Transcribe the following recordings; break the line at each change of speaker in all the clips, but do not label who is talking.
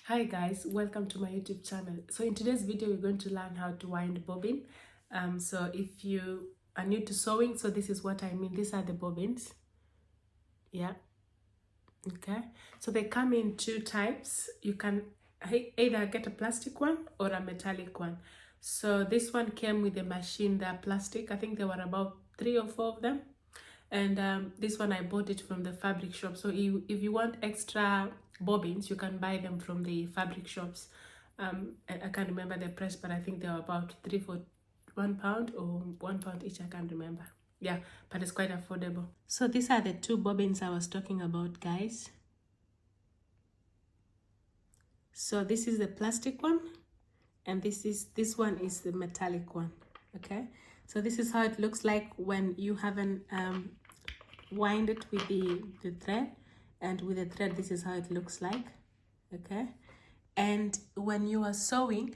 Hi guys, welcome to my YouTube channel. So in today's video we're going to learn how to wind bobbin. So if you are new to sewing, so this is what I mean. These are the bobbins. Yeah. Okay. So they come in two types. You can either get a plastic one or a metallic one. So this one came with a machine, they're plastic. I think there were about 3 or 4 of them. And this one I bought it from the fabric shop. So if you want extra bobbins, you can buy them from the fabric shops. I can't remember the price, but I think they were about 3 for £1 or £1 each. I can't remember. Yeah, but it's quite affordable. So these are the 2 bobbins I was talking about, guys. So this is the plastic one, and this one is the metallic one. Okay, so this is how it looks like when you haven't wind it with the thread, and with the thread this is how it looks like. Okay, and when you are sewing,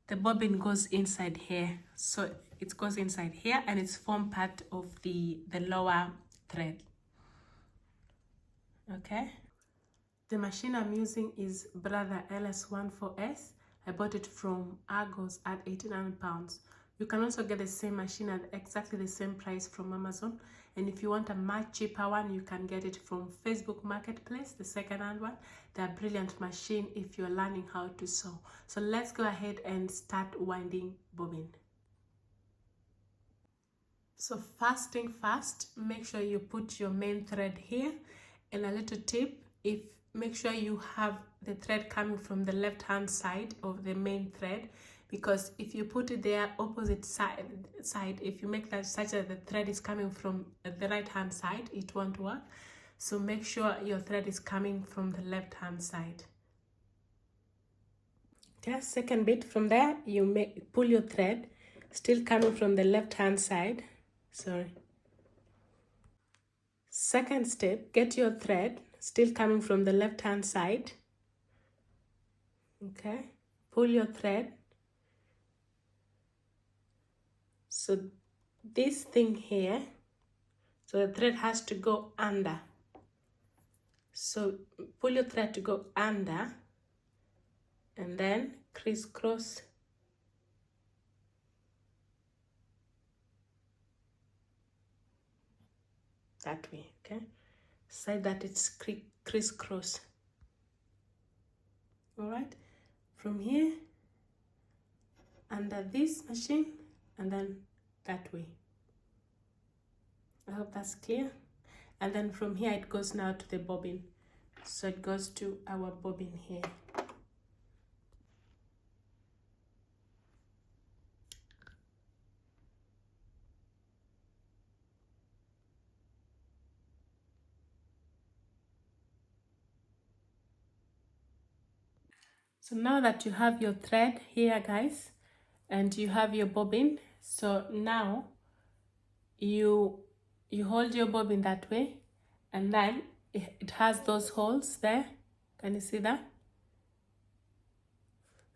the bobbin goes inside here, so it goes inside here and it's form part of the lower thread. Okay, the machine I'm using is Brother LS14s. I bought it from Argos at £89. You can also get the same machine at exactly the same price from Amazon. And if you want a much cheaper one, you can get it from Facebook Marketplace, the second-hand one. They're a brilliant machine if you're learning how to sew. So let's go ahead and start winding bobbin. So first thing first, make sure you put your main thread here. And a little tip, make sure you have the thread coming from the left hand side of the main thread, because if you put it there opposite side, if you make that such that the thread is coming from the right hand side, it won't work. So make sure your thread is coming from the left hand side. Okay, second bit, from there you pull your thread still coming from the left hand side. Second step, get your thread still coming from the left hand side. Okay, pull your thread. So this thing here, so the thread has to go under. So pull your thread to go under and then crisscross. That way, okay? So that it's crisscross. All right, from here, under this machine, and then that way. I hope that's clear. And then from here it goes now to the bobbin. So it goes to our bobbin here. So now that you have your thread here, guys, and you have your bobbin, so now you hold your bobbin that way, and then it has those holes there. Can you see that?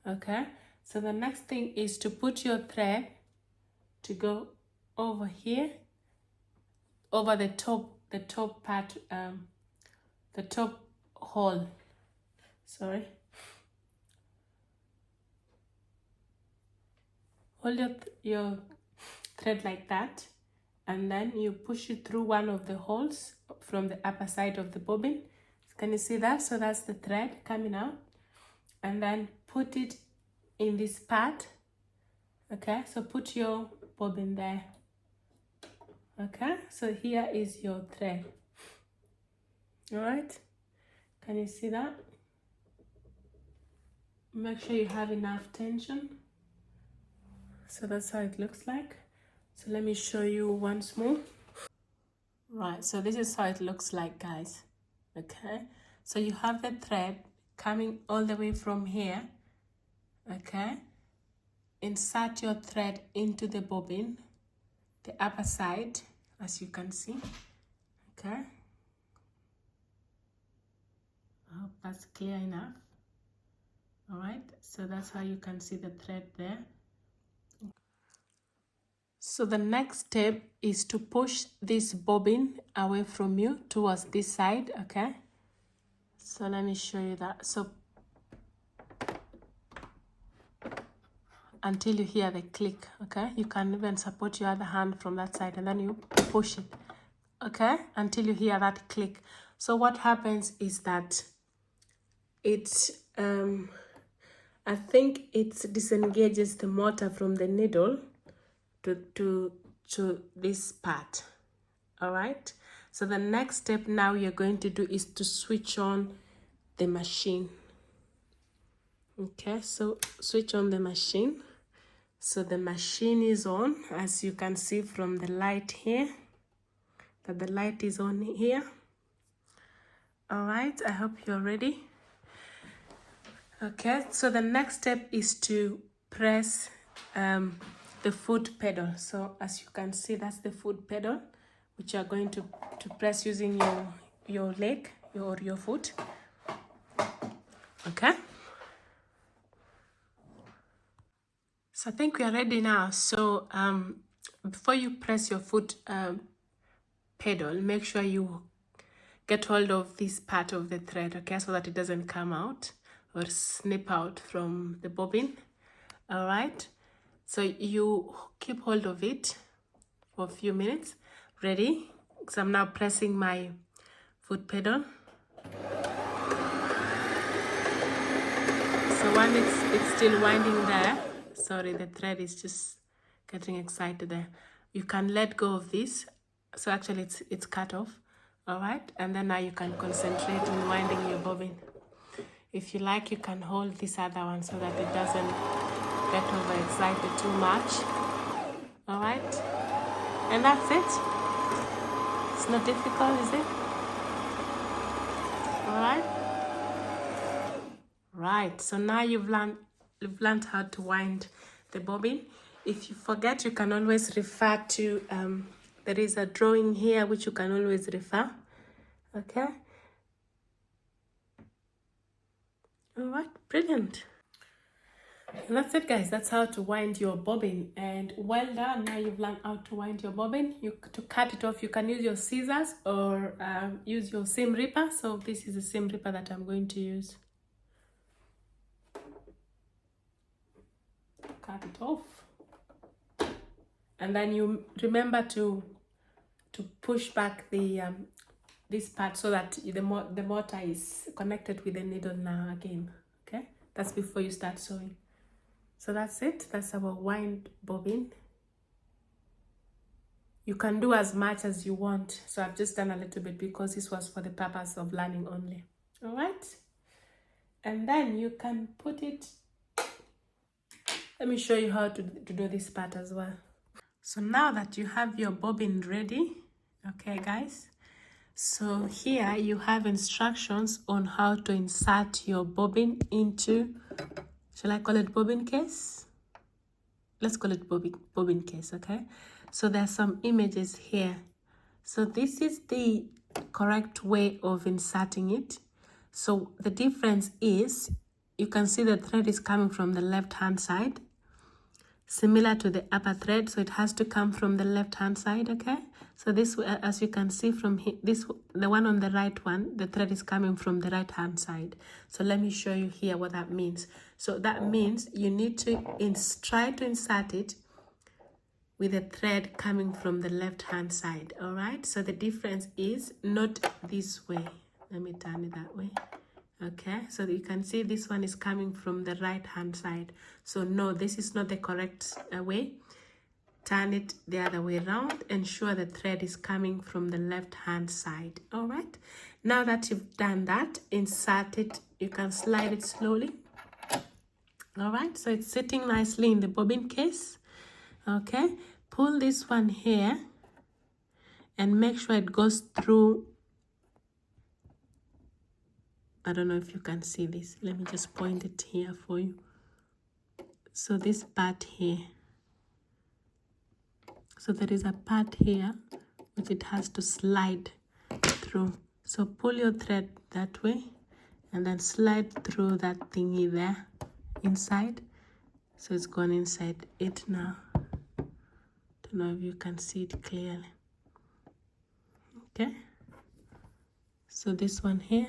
Okay, so the next thing is to put your thread to go over here, over the top part, the top hole. Sorry. Hold your thread like that, and then you push it through one of the holes from the upper side of the bobbin. Can you see that? So that's the thread coming out, and then put it in this part. Okay, so put your bobbin there. Okay, so here is your thread. All right, can you see that? Make sure you have enough tension. So that's how it looks like. So let me show you once more. Right, so this is how it looks like, guys. Okay, so you have the thread coming all the way from here. Okay, insert your thread into the bobbin, the upper side, as you can see. Okay, I hope that's clear enough. All right, so that's how you can see the thread there. So the next step is to push this bobbin away from you towards this side. Okay, so let me show you that. So until you hear the click. Okay, you can even support your other hand from that side, and then you push it, okay, until you hear that click. So what happens is that it I think it disengages the motor from the needle to this part. All right, so the next step now you're going to do is to switch on the machine. Okay, so switch on the machine. So the machine is on, as you can see from the light here, that the light is on here. All right, I hope you're ready. Okay, so the next step is to press the foot pedal. So as you can see, that's the foot pedal, which you are going to press using your leg or your foot. Okay, so I think we are ready now. So before you press your foot pedal, make sure you get hold of this part of the thread, okay, so that it doesn't come out or snip out from the bobbin. All right, so you keep hold of it for a few minutes. Ready? So I'm now pressing my foot pedal. So when it's still winding there, sorry, the thread is just getting excited there. You can let go of this. So actually it's cut off. All right, and then now you can concentrate on winding your bobbin. If you like, you can hold this other one so that it doesn't get overexcited too much. All right, and that's it. It's not difficult, is it? All right. Right, so now you've learned how to wind the bobbin. If you forget, you can always refer to there is a drawing here which you can always refer. Okay. All right, brilliant. And that's it, guys. That's how to wind your bobbin. And well done. Now you've learned how to wind your bobbin. To cut it off, you can use your scissors or use your seam ripper. So this is a seam ripper that I'm going to use. Cut it off. And then you remember to push back the this part so that the motor is connected with the needle now again. Okay, that's before you start sewing. So that's it. That's our wind bobbin. You can do as much as you want. So I've just done a little bit because this was for the purpose of learning only. All right, and then you can put it. Let me show you how to do this part as well. So now that you have your bobbin ready, okay guys, so here you have instructions on how to insert your bobbin into, shall I call it bobbin case? Let's call it bobbin case, okay? So there are some images here. So this is the correct way of inserting it. So the difference is, you can see the thread is coming from the left hand side, similar to the upper thread, so it has to come from the left hand side. Okay, so this, as you can see from here, the one on the right one, the thread is coming from the right hand side. So let me show you here what that means. So that means you need to try to insert it with the thread coming from the left hand side. All right, so the difference is not this way. Let me turn it that way. Okay, so you can see this one is coming from the right hand side. So no, this is not the correct way. Turn it the other way around. Ensure the thread is coming from the left hand side. All right, now that you've done that, insert it. You can slide it slowly. All right, so it's sitting nicely in the bobbin case. Okay, pull this one here and make sure it goes through. I don't know if you can see this. Let me just point it here for you. So this part here. So there is a part here which it has to slide through. So pull your thread that way and then slide through that thingy there inside. So it's gone inside it now. Don't know if you can see it clearly. Okay. So this one here.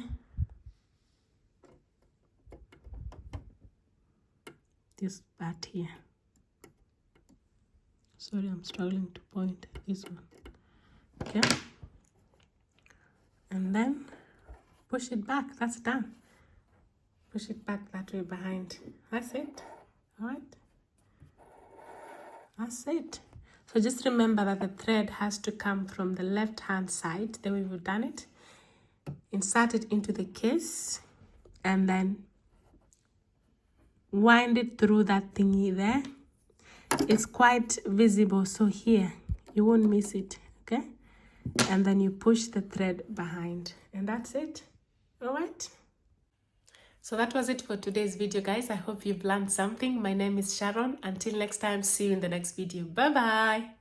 This part here. Sorry, I'm struggling to point this one. Okay, and then push it back. That's done. Push it back that way behind. That's it. All right, that's it. So just remember that the thread has to come from the left hand side, the way we've done it. Insert it into the case and then wind it through that thingy there. It's quite visible, so here you won't miss it. Okay, and then you push the thread behind, and that's it. All right, so that was it for today's video, guys. I hope you've learned something. My name is Sharon. Until next time, see you in the next video. Bye bye.